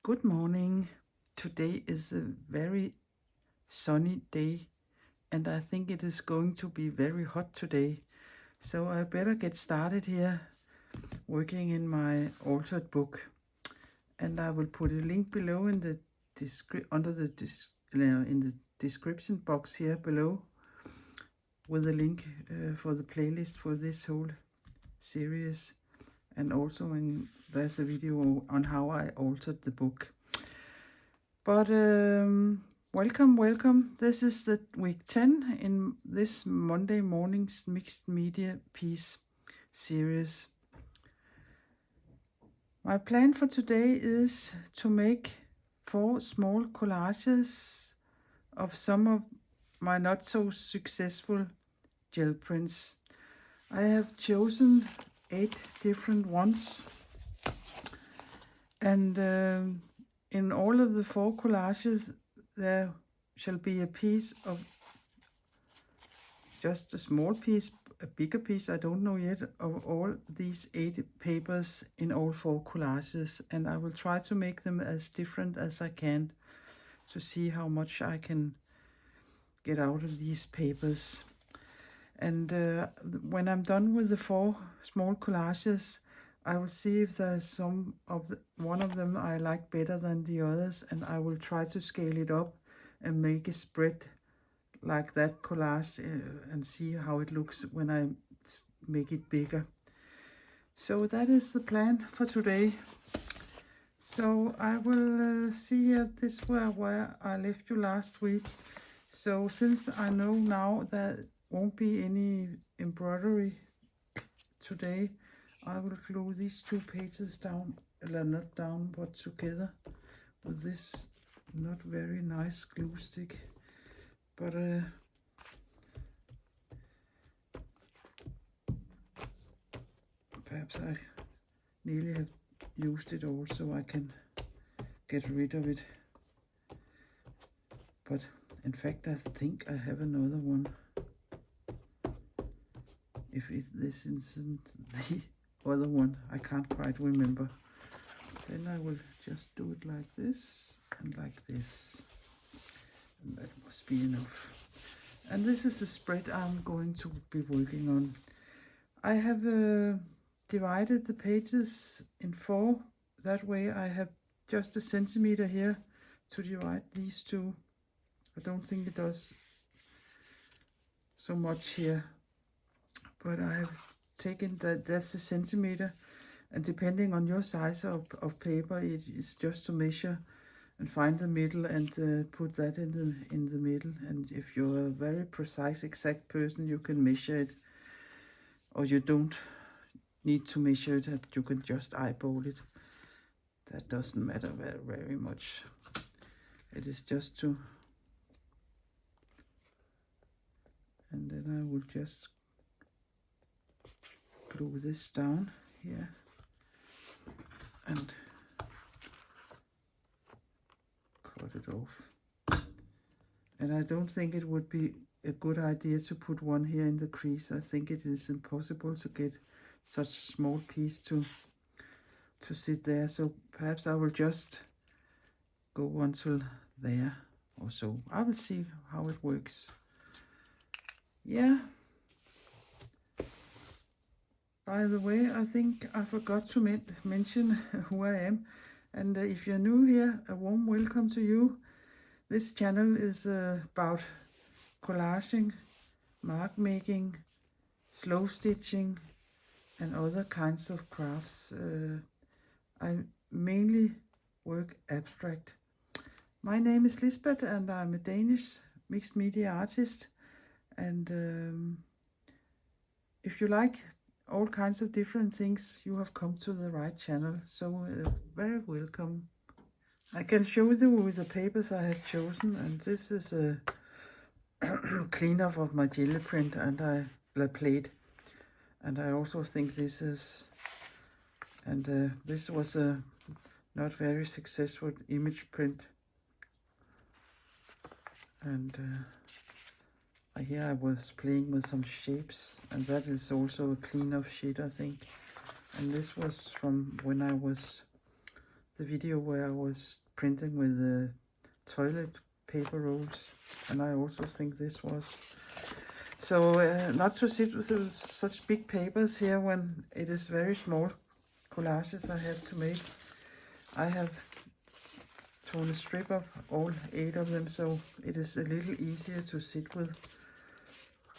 Good morning. Today is a very sunny day, and I think it is going to be very hot today. So I better get started here working in my altered book. And I will put a link below in the in the description box here below with a link for the playlist for this whole series. And also there's a video on how I altered the book. But welcome. This is the week 10 in this Monday morning's mixed media piece series. My plan for today is to make 4 small collages of some of my not so successful gel prints. I have chosen 8 different ones, and in all of the 4 collages there shall be a piece of just a small piece, a bigger piece, I don't know yet, of all these 8 papers in all 4 collages, and I will try to make them as different as I can to see how much I can get out of these papers. And when I'm done with the 4 small collages, I will see if there's one of them I like better than the others, and I will try to scale it up and make a spread like that collage and see how it looks when I make it bigger. So that is the plan for today. So I will see here, this where I left you last week. So since I know now that won't be any embroidery today, I will glue these 2 pages down, not down but together with this not very nice glue stick. But perhaps I nearly have used it all, so I can get rid of it. But in fact, I think I have another one. If this isn't the other one, I can't quite remember. Then I will just do it like this and like this. And that must be enough. And this is the spread I'm going to be working on. I have divided the pages in 4. That way I have just a centimeter here to divide these 2. I don't think it does so much here, but I have taken that's a centimeter, and depending on your size of paper, it is just to measure and find the middle and put that in the middle. And if you're a very precise, exact person, you can measure it, or you don't need to measure it, you can just eyeball it. That doesn't matter very much. It is just to, and then I will just glue this down here and cut it off. And I don't think it would be a good idea to put one here in the crease. I think it is impossible to get such a small piece to sit there. So perhaps I will just go until there or so. I will see how it works. Yeah. By the way, I think I forgot to mention who I am. And if you're new here, a warm welcome to you. This channel is about collaging, mark making, slow stitching, and other kinds of crafts. I mainly work abstract. My name is Lisbeth, and I'm a Danish mixed media artist. And if you like all kinds of different things, you have come to the right channel. So very welcome. I can show you the papers I have chosen, and this is a cleanup of my jelly print and I played. And I also think this is, and this was a not very successful image print. And here I was playing with some shapes, and that is also a clean-off sheet, I think. And this was from when I was the video where I was printing with the toilet paper rolls, and I also think this was. So not to sit with such big papers here when it is very small collages I have to make. I have torn a strip of all 8 of them, so it is a little easier to sit with.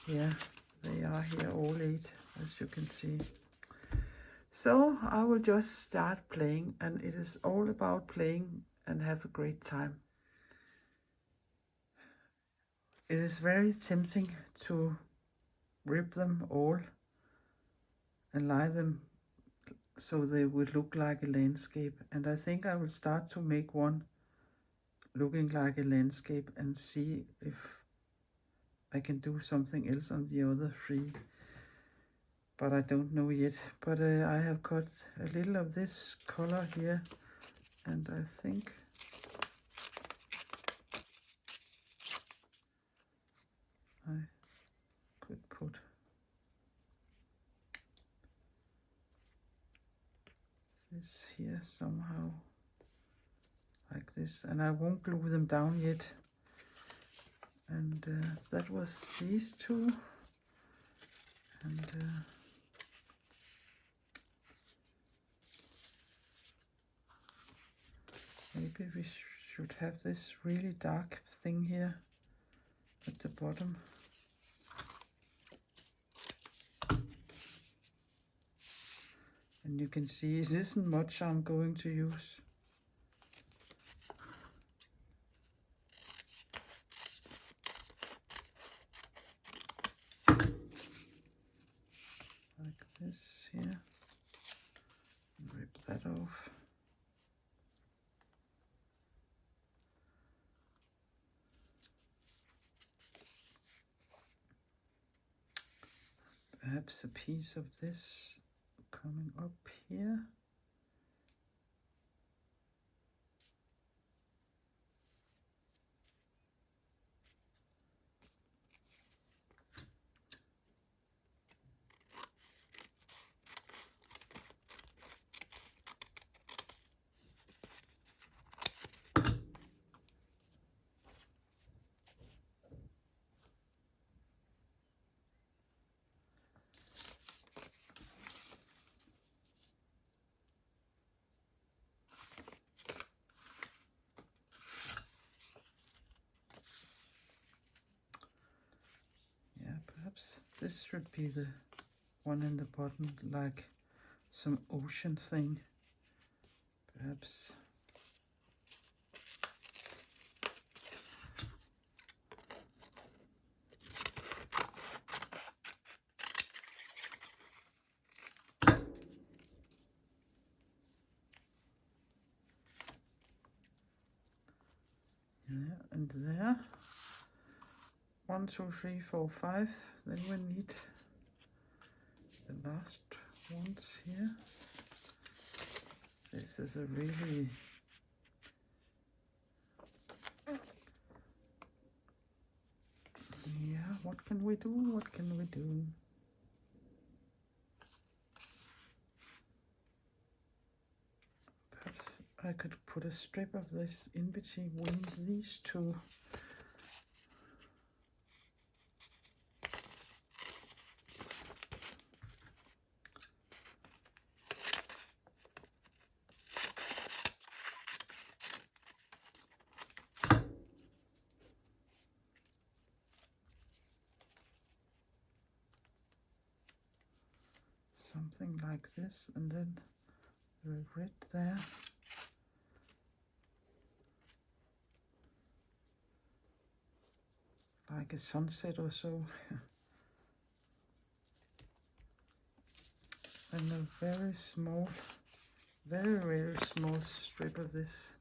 Yeah, they are here all 8, as you can see. So I will just start playing, and it is all about playing and have a great time. It is very tempting to rip them all and lie them so they would look like a landscape, and I think I will start to make one looking like a landscape and see if I can do something else on the other 3, but I don't know yet. But I have cut a little of this color here, and I think I could put this here somehow, like this, and I won't glue them down yet. And that was these 2, and maybe we should have this really dark thing here at the bottom. And you can see it isn't much I'm going to use. Like this here. Rip that off. Perhaps a piece of this coming up here. Perhaps this should be the one in the bottom, like some ocean thing. Perhaps. Yeah, and there. 1, 2, 3, 4, 5. Then we need the last ones here. This is a really what can we do? What can we do? Perhaps I could put a strip of this in between these 2. Something like this, and then the red there. Like a sunset or so. And a very small, very small strip of this.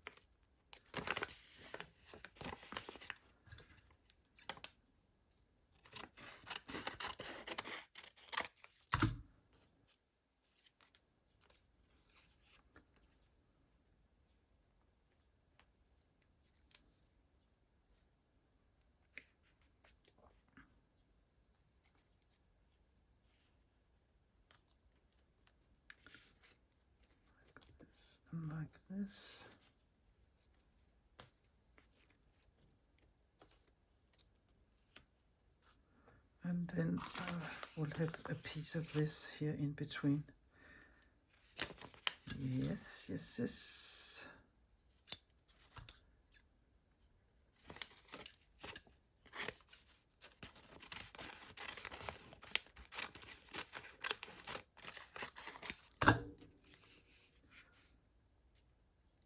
like this. And then I will have a piece of this here in between. Yes, yes, yes.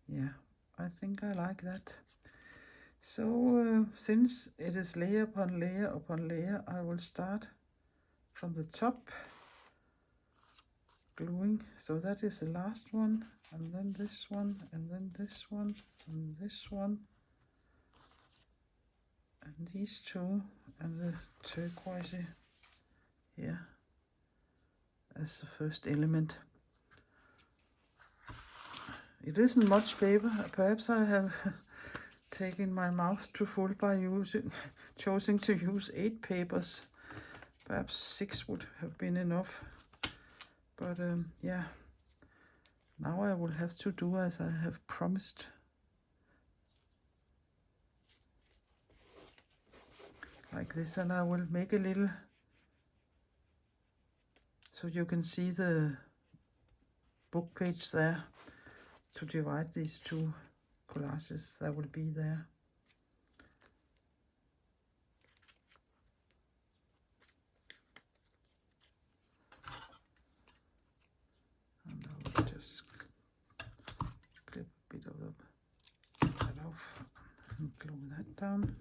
Yeah, I think I like that. So since it is layer upon layer upon layer, I will start from the top gluing. So that is the last one, and then this one, and then this one, and this one, and these two, and the turquoise here as the first element. It isn't much paper. Perhaps I have taken my mouth too full by choosing to use 8 papers. Perhaps 6 would have been enough. But yeah, now I will have to do as I have promised. Like this, and I will make a little, so you can see the book page there, to divide these two collages that will be there. And I will just clip a bit of that off and glue that down.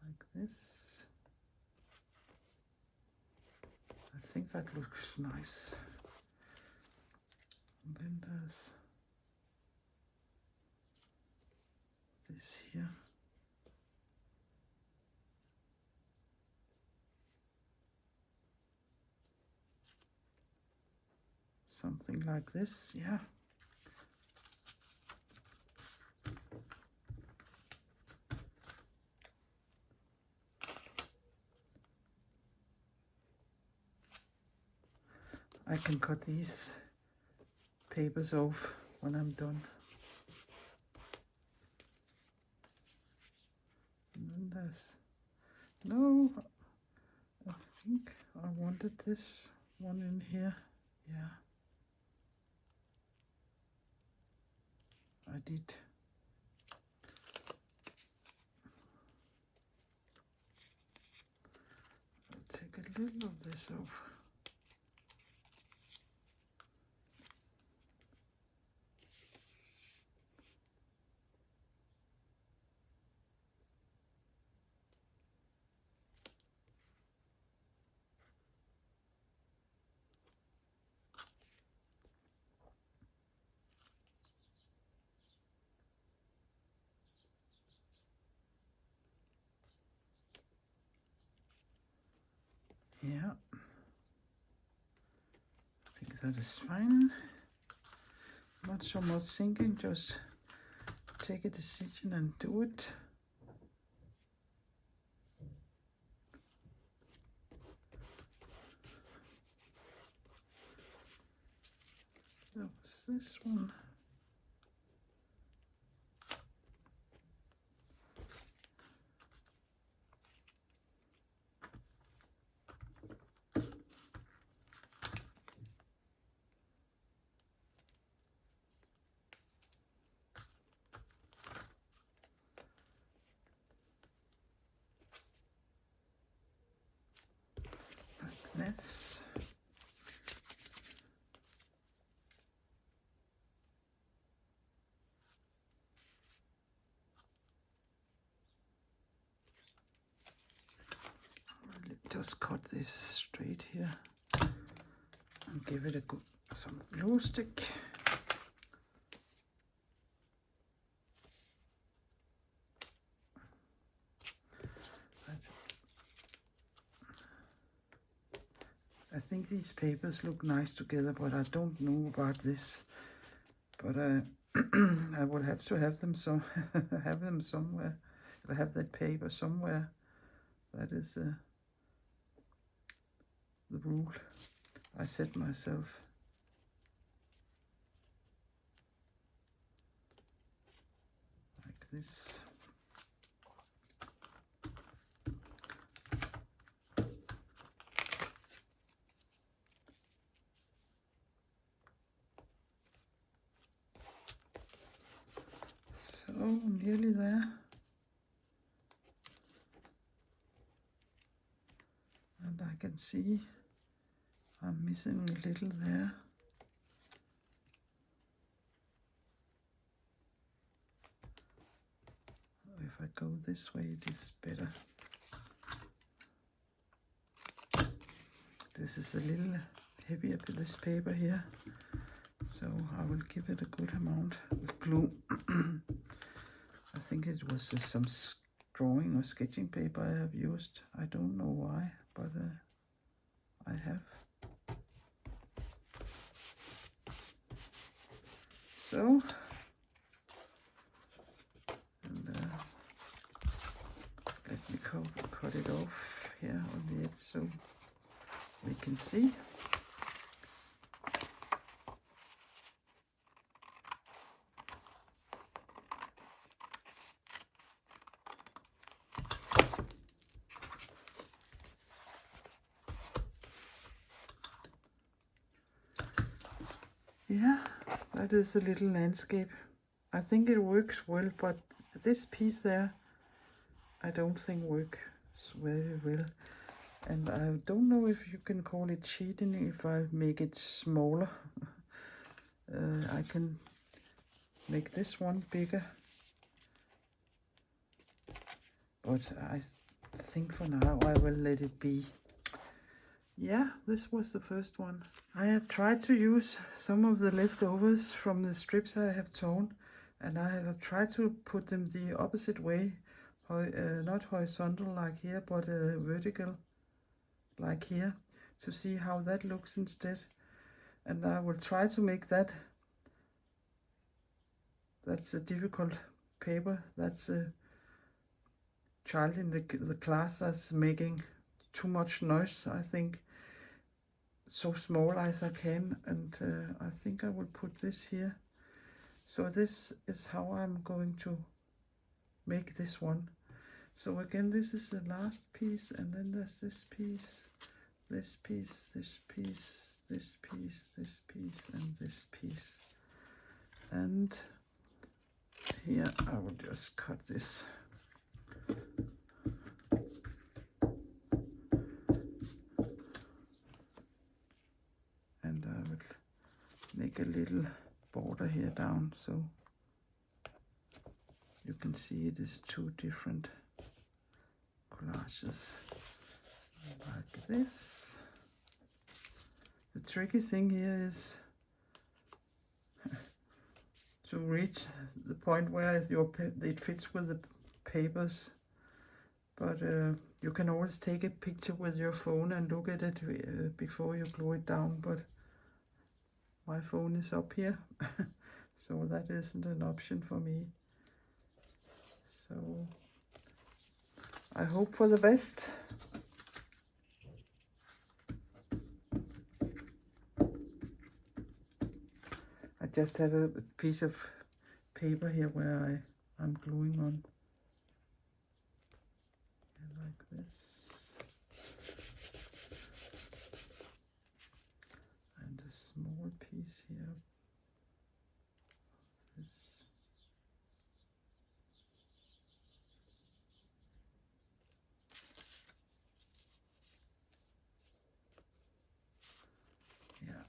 Like this. I think that looks nice. And then there's this here. Something like this, yeah. I can cut these papers off when I'm done. And then there's, no, I think I wanted this one in here. Yeah, I did. I'll take a little of this off. Yeah, I think that is fine. Not so much thinking, just take a decision and do it. That was this one. This. Just cut this straight here and give it a good some glue stick. I think these papers look nice together, but I don't know about this. But I will have to have them have them somewhere. I have that paper somewhere. That is the rule. I set myself. Like this. So, nearly there. And I can see I'm missing a little there. If I go this way, it is better. This is a little heavier, this paper here, so I will give it a good amount of glue. I think it was some drawing or sketching paper I have used. I don't know why, but I have. So, and let me cut it off here on the edge so we can see. Yeah, that is a little landscape. I think it works well, but this piece there, I don't think works very well. And I don't know if you can call it cheating if I make it smaller. I can make this one bigger. But I think for now I will let it be. Yeah, this was the first one. I have tried to use some of the leftovers from the strips I have torn, and I have tried to put them the opposite way, not horizontal like here, but vertical like here, to see how that looks instead. And I will try to make that. That's a difficult paper. That's a child in the class that's making too much noise, I think. So small as I can, and I think I will put this here. So this is how I'm going to make this one. So again, this is the last piece, and then there's this piece, this piece, this piece, this piece, this piece, and this piece. And here I will just cut this. And I will make a little border here down so you can see it is two different collages like this. The tricky thing here is to reach the point where it fits with the papers, but you can always take a picture with your phone and look at it before you glue it down, but my phone is up here so that isn't an option for me. So I hope for the best. I just have a piece of paper here where I'm gluing on. Like this. And a small piece here. This. Yeah.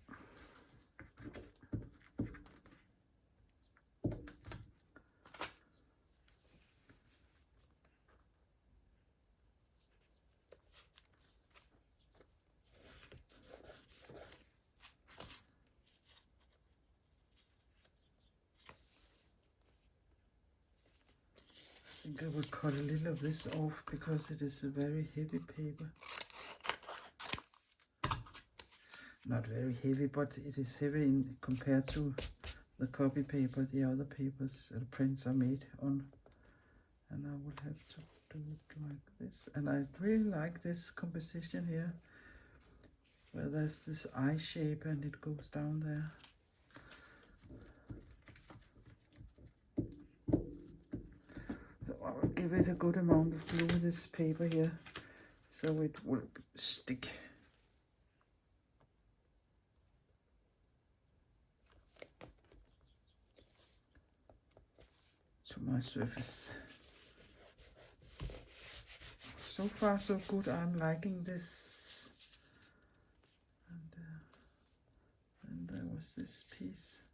I think I will cut a little of this off because it is a very heavy paper. Not very heavy, but it is heavy compared to the copy paper, the other papers, prints are made on. And I will have to do it like this. And I really like this composition here. where there's this eye shape and it goes down there. So I will give it a good amount of glue, this paper here, so it will stick. To my surface. So far so good, I'm liking this. And there was this piece.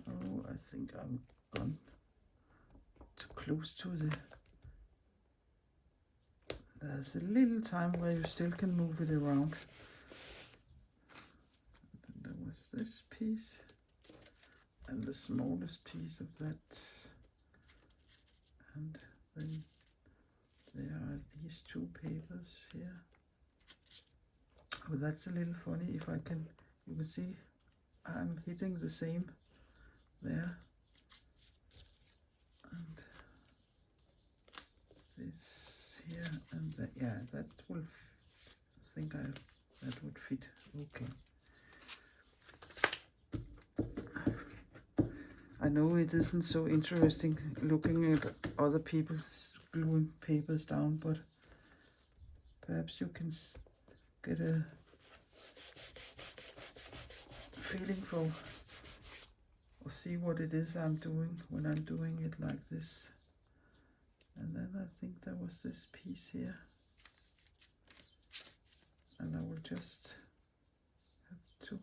Oh, I think I'm gone too close to the... There's a little time where you still can move it around. And there was this piece. And the smallest piece of that, and then there are these two papers here. Oh, that's a little funny. If I can, you can see I'm hitting the same there, and this here, and that. Yeah, that will. That would fit. Okay. I know it isn't so interesting looking at other people's gluing papers down, but perhaps you can get a feeling for or see what it is I'm doing when I'm doing it like this. And then I think there was this piece here, and I will just have to,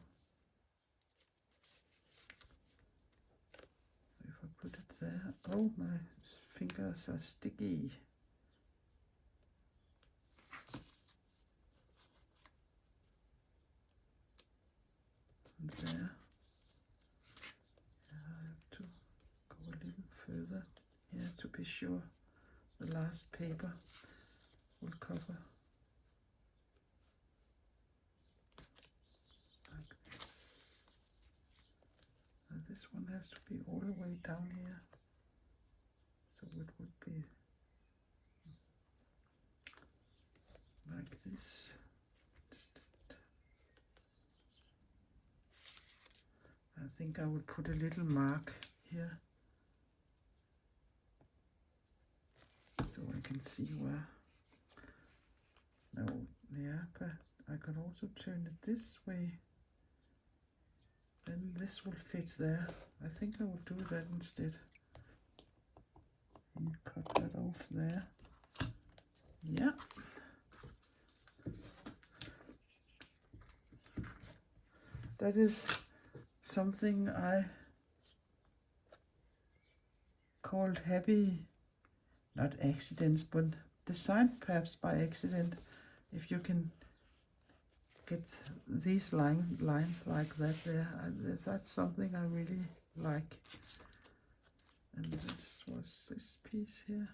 if I put it there, oh, my fingers are sticky. And there, I have to go a little further here to be sure the last paper will cover. Like this. And this one has to be all the way down here. So it would be like this. I think I would put a little mark here so I can see where. No, yeah, but I could also turn it this way. Then this will fit there. I think I will do that instead. And cut that off there. Yeah. That is something I called happy, not accidents, but designed perhaps by accident. If you can get these lines like that there, that's something I really like. And this was this piece here.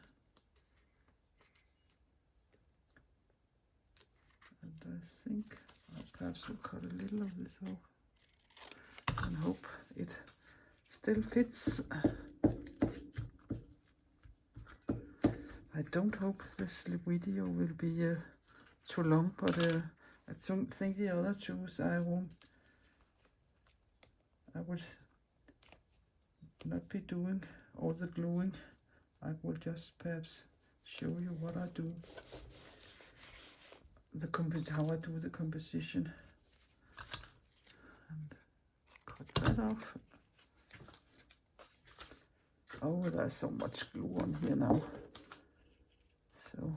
And I think I perhaps will cut a little of this off and hope it still fits. I don't hope this video will be too long, but I don't think the other two I would not be doing all the gluing. I will just perhaps show you what I do, how I do the composition, and cut that off. Oh, there's so much glue on here now. So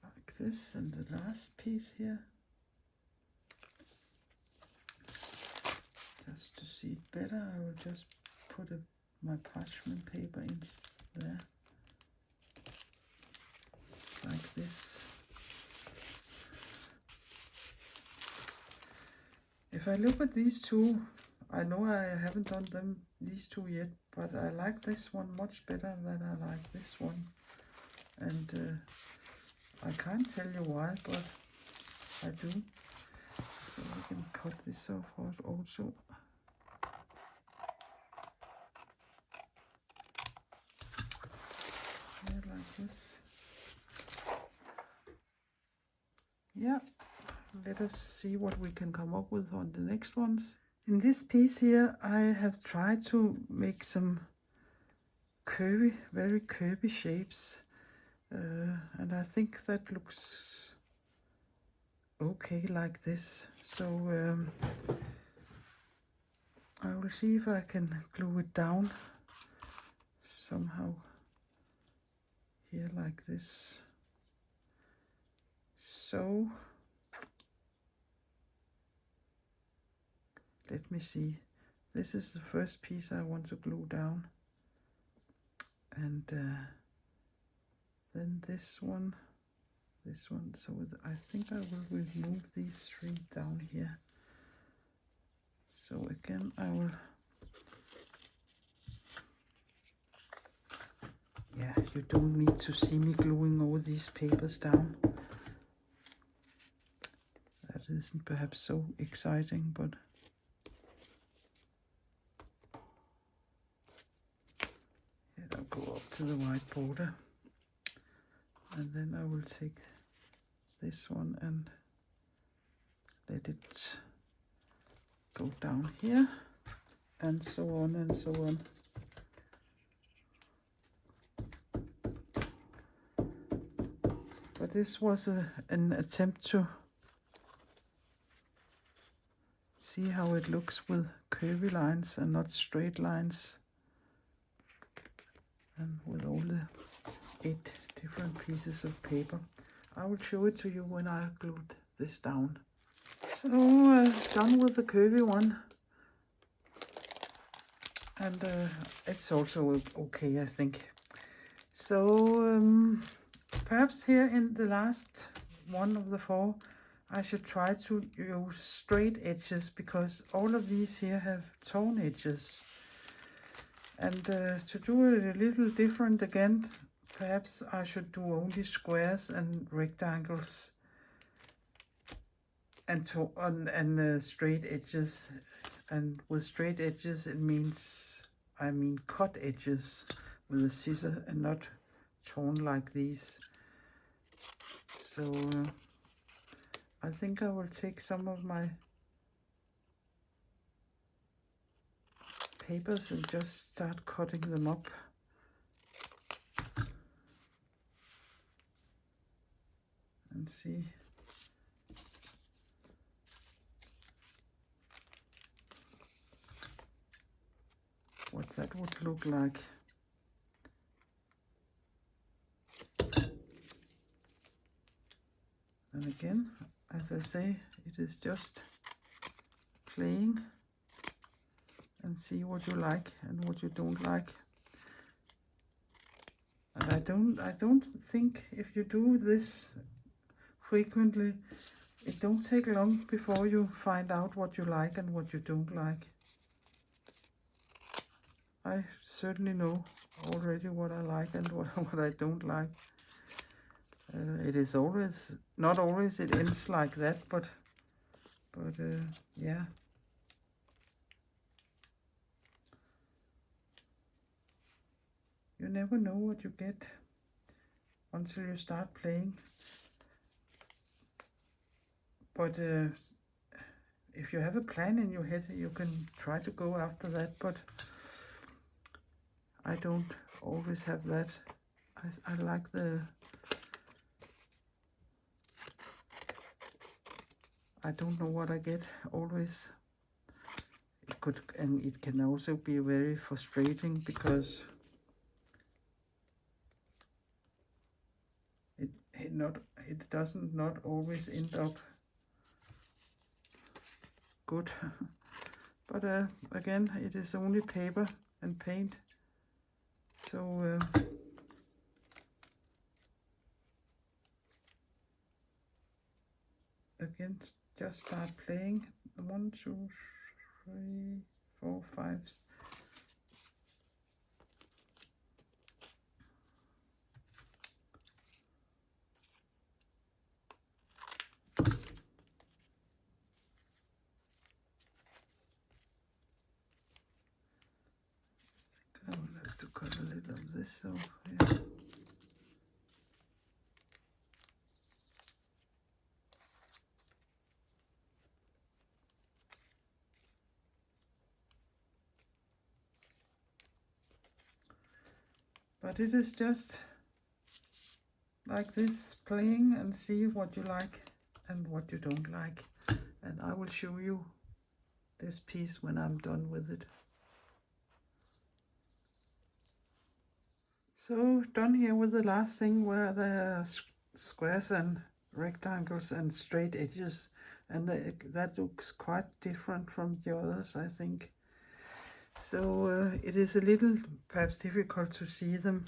like this, and the last piece here, just to see it better, I will just put my parchment paper in there, like this. If I look at these two, I know I haven't done these two yet, but I like this one much better than I like this one. And I can't tell you why, but I do. So we can cut this off also. Yes. Yeah, let us see what we can come up with on the next ones. In this piece here, I have tried to make some curvy, very curvy shapes. And I think that looks okay like this. So I will see if I can glue it down somehow here like this. So let me see. This is the first piece I want to glue down. And then this one. So I think I will remove these three down here. So again, I will, yeah, you don't need to see me gluing all these papers down. That isn't perhaps so exciting, but yeah, I'll go up to the white border. And then I will take this one and let it go down here, and so on and so on. But this was an attempt to see how it looks with curvy lines and not straight lines, and with all the 8 different pieces of paper. I will show it to you when I glued this down. So done with the curvy one, and it's also okay, I think. So perhaps here in the last one of the 4, I should try to use straight edges, because all of these here have torn edges. And to do it a little different again, perhaps I should do only squares and rectangles and straight edges. And with straight edges, it means, I mean cut edges with a scissor and not torn like these. So I think I will take some of my papers and just start cutting them up. And see what that would look like. And again, as I say, it is just playing and see what you like and what you don't like. And I don't think if you do this frequently, it don't take long before you find out what you like and what you don't like. I certainly know already what I like and what I don't like. It is always, not always it ends like that, but yeah. You never know what you get until you start playing. But if you have a plan in your head, you can try to go after that, but I don't always have that. I like I don't know what I get always. It can also be very frustrating, because it doesn't not always end up good. But again, it is only paper and paint, so again, just start playing. 1, 2, 3, 4, 5. I will have to cut a little of this off here. But it is just like this, playing and see what you like and what you don't like. And I will show you this piece when I'm done with it. So done here with the last thing, where there are squares and rectangles and straight edges, and that looks quite different from the others, I think. So it is a little perhaps difficult to see them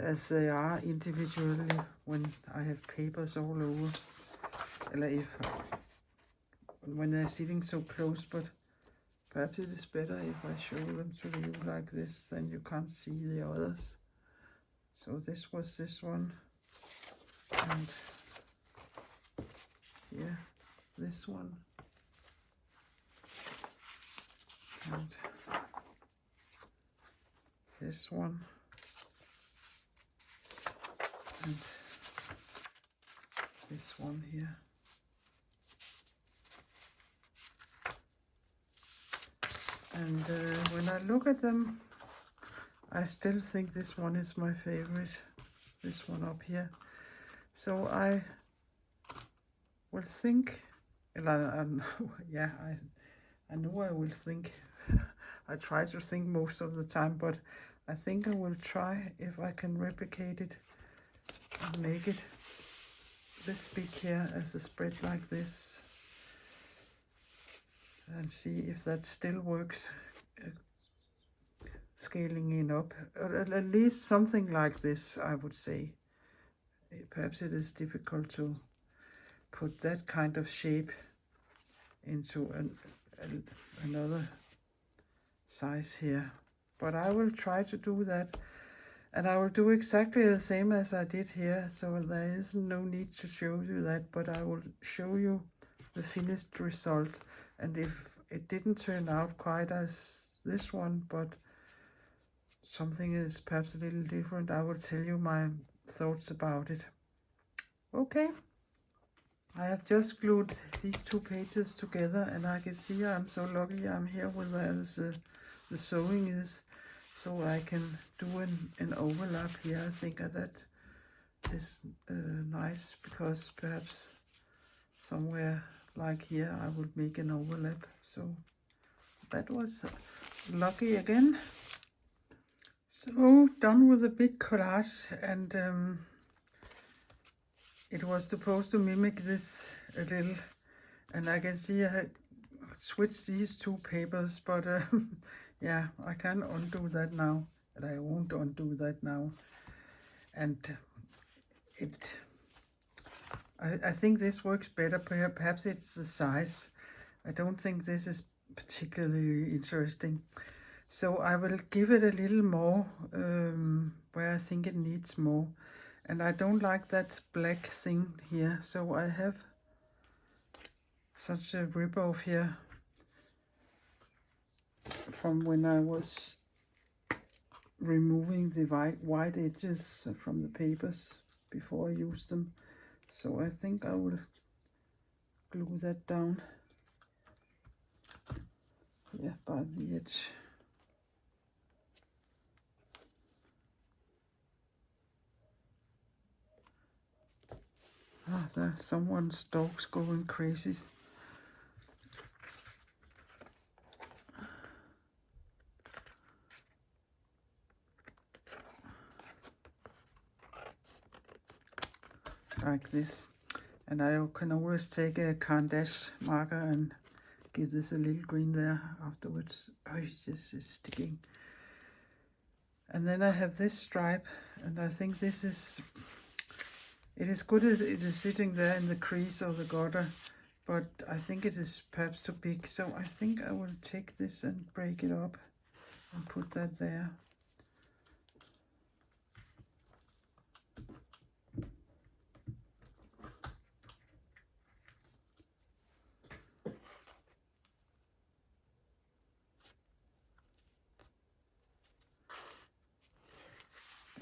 as they are individually when I have papers all over, when they're sitting so close, but perhaps it is better if I show them to you like this, then you can't see the others. So this was this one, and here this one, and this one, and this one here. And when I look at them, I still think this one is my favorite, this one up here. So I will think, yeah, I know I will think. I try to think most of the time, but I think I will try if I can replicate it and make it this big here as a spread like this, and see if that still works, scaling it up, or at least something like this, I would say. Perhaps it is difficult to put that kind of shape into another size here, but I will try to do that, and I will do exactly the same as I did here, so there is no need to show you that, but I will show you the finished result. And if it didn't turn out quite as this one, but something is perhaps a little different, I will tell you my thoughts about it. Okay, I have just glued these two pages together, and I can see I'm so lucky I'm here where the sewing is, so I can do an overlap here. I think that is nice, because perhaps somewhere like here I would make an overlap. So that was lucky again. So done with the big collage, and it was supposed to mimic this a little, and I can see I had switched these two papers, but yeah, I can undo that now, and I won't undo that now. And I think this works better. Perhaps it's the size. I don't think this is particularly interesting. So I will give it a little more where I think it needs more. And I don't like that black thing here. So I have such a rip-off here from when I was removing the white edges from the papers before I used them. So I think I will glue that down here by the edge. Ah, there's someone's dog's going crazy. Like this. And I can always take a Collage marker and give this a little green there afterwards. Oh, this is sticking. And then I have this stripe, and I think this is, it is good as it is sitting there in the crease of the gutter, but I think it is perhaps too big. So I think I will take this and break it up and put that there.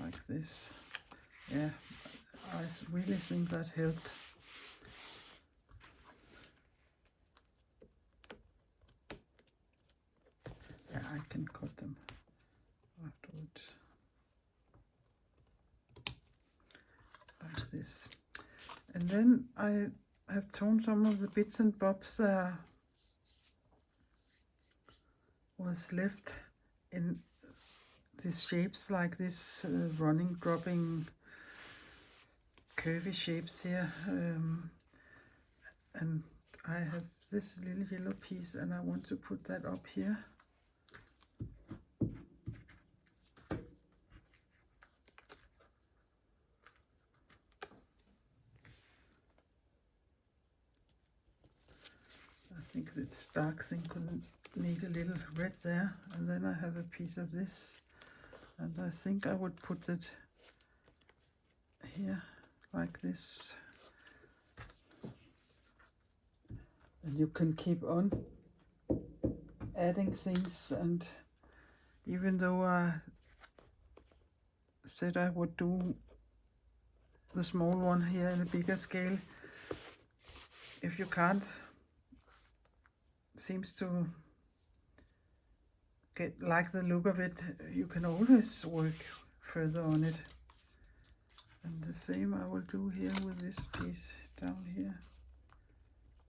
Like this. Yeah, I really think that helped. Yeah, I can cut them after. Good. Like this. And then I have torn some of the bits and bobs that was left in these shapes, like this running, dropping, curvy shapes here. And I have this little yellow piece and I want to put that up here. I think this dark thing could need a little red there, and then I have a piece of this, and I think I would put it here like this. And you can keep on adding things, and even though I said I would do the small one here in a bigger scale, if you can't seems to like the look of it, you can always work further on it. And the same I will do here with this piece down here.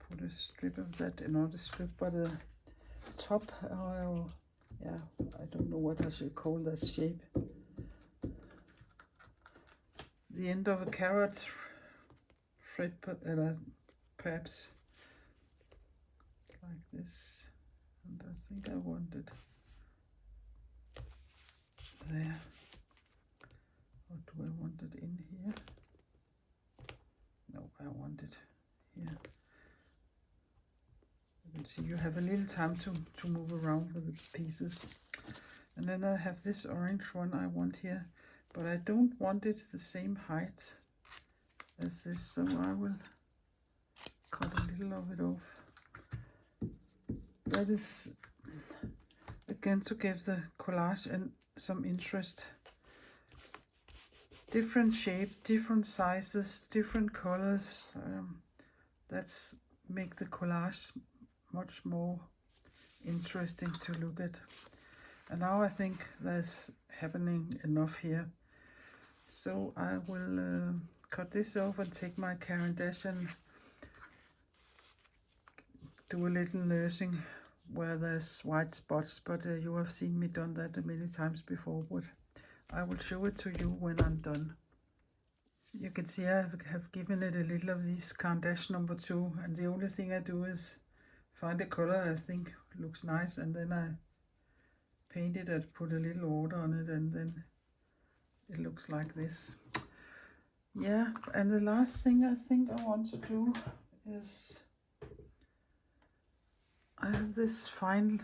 Put a strip of that, not a strip, but a top, yeah, I don't know what I should call that shape. The end of a carrot thread, perhaps like this. And I think I want it there. Or do I want it in here? No, I want it here. You can see you have a little time to move around with the pieces. And then I have this orange one I want here, but I don't want it the same height as this, so I will cut a little of it off. That is again to give the collage and some interest. Different shape, different sizes, different colors. That's make the collage much more interesting to look at. And now I think there's happening enough here. So I will cut this off and take my Caran d'Ache and do a little nursing where there's white spots, but you have seen me done that many times before, but I will show it to you when I'm done. You can see I have given it a little of this Caran d'Ache number 2, and the only thing I do is find a color I think looks nice, and then I paint it and put a little order on it, and then it looks like this. Yeah, and the last thing I think I want to do is I have this fine,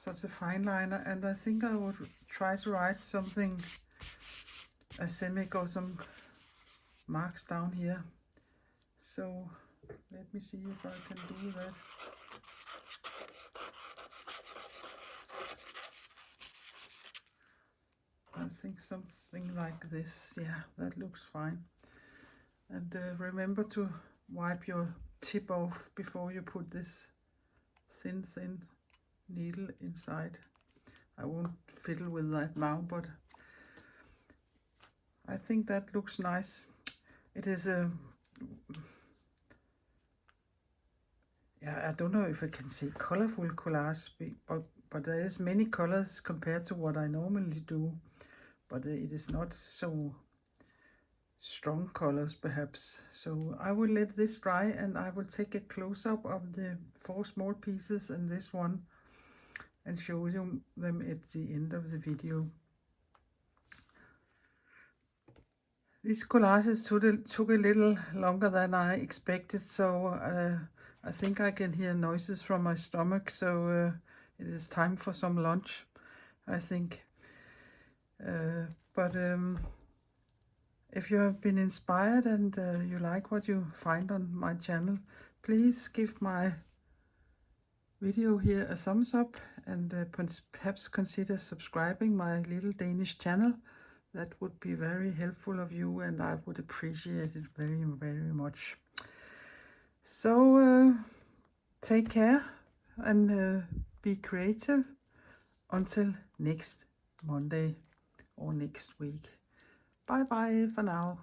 such a fine liner, and I think I would try to write something, a semic or some marks down here. So let me see if I can do that. I think something like this, yeah, that looks fine. And remember to wipe your tip off before you put this thin needle inside. I won't fiddle with that now, but I think that looks nice. It is a, yeah, I don't know if I can say colorful collage, but there is many colors compared to what I normally do, but it is not so strong colors perhaps. So I will let this dry and I will take a close-up of the 4 small pieces and this one and show you them at the end of the video. These collages took a little longer than I expected, so I think I can hear noises from my stomach, so it is time for some lunch, I think. But if you have been inspired and you like what you find on my channel, please give my video here a thumbs up and perhaps consider subscribing my little Danish channel. That would be very helpful of you and I would appreciate it very, very much. So take care and be creative until next Monday or next week. Bye bye for now.